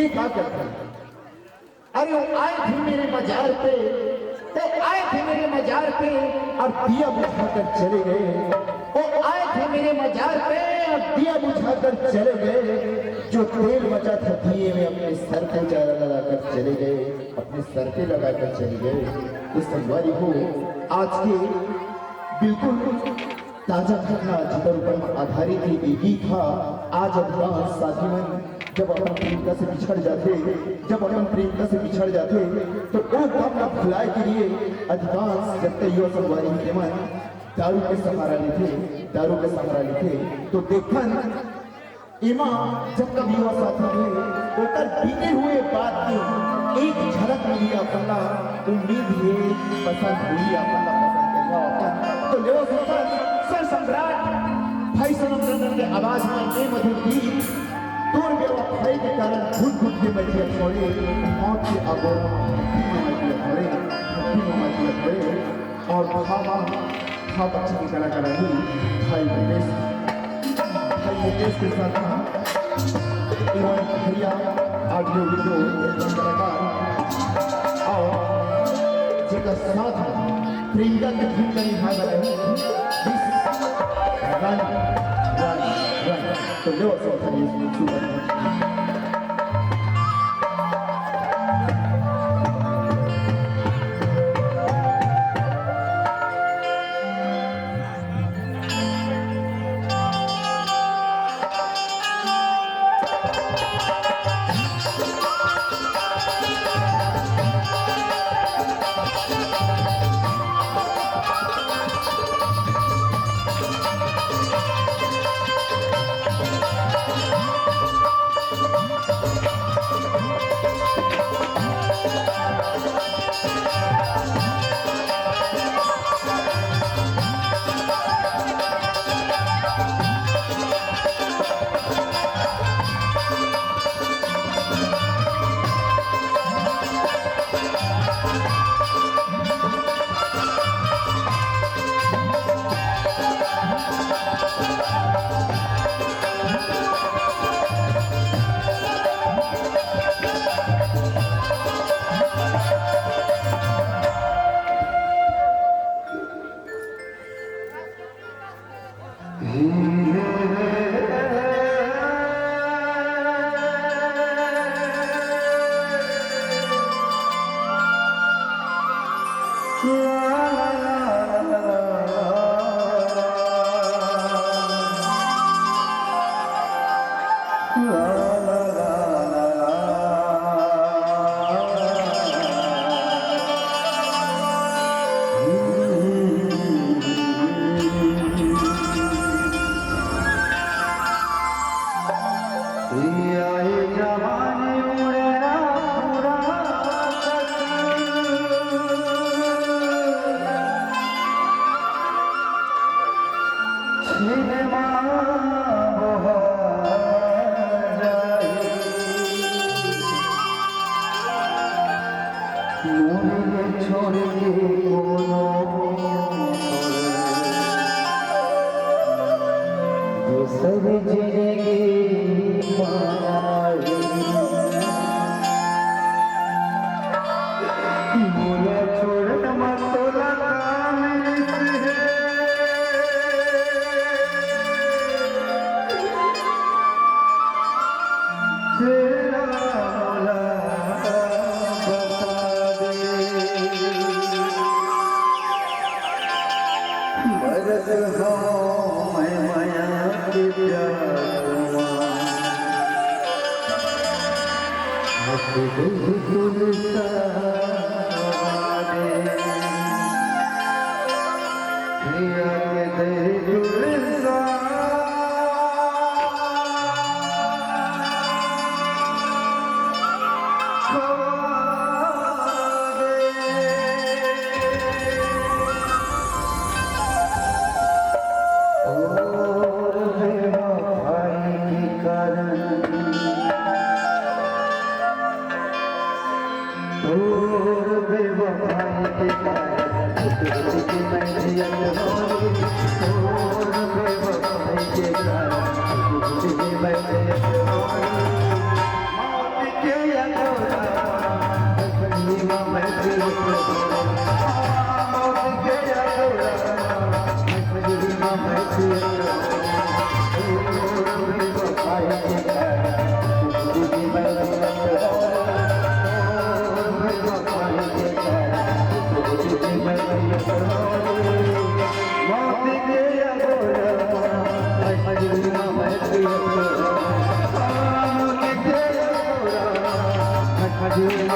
ये क्या करते हैं? अरे वो आए थे मेरे मजार पे, वो आए थे मेरे मजार पे और दिया बुझाकर चले गए। वो आए थे मेरे मजार पे और दिया बुझाकर चले गए। जो तेल बचा था दिए में अपने सर पे लगाकर चले गए, अपने सर पे लगाकर चले गए। तो संगवारी हो, आज के बिल्कुल ताजा घटना जिकर ऊपर आधारित एक गीत था। आज अधिकांश साथीवन जब अपन प्रेमिका से बिछड़ जाते, जब अपन प्रेमिका से बिछड़ जाते तो वो गम न भुलाए के लिए अधिकांश जगते युवा संगवारी के मन दारू के सहारा लेते, दारू के सहारा लेते। तो देखन इमा जब कभी युवा साथी थे ओकर बीते हुए बात की एक झलक मिली अपना, उम्मीद है पसंद हुई अपना, पसंद करेगा अपन। तो ले सर सम्राट भाई सनम रंजन के आवाज में ये मधुर गीत दूर बेवफाई के कारण घुट घुट के बैठे छोड़े, मौत के आगोश और था बच्चे की कलाकार ही भाई मुकेश के साथ एवं भैया ऑडियो वीडियो कलाकार और जिसका साथ प्रियंका की भूमिका निभा रहे हैं तो लो मौत के मजा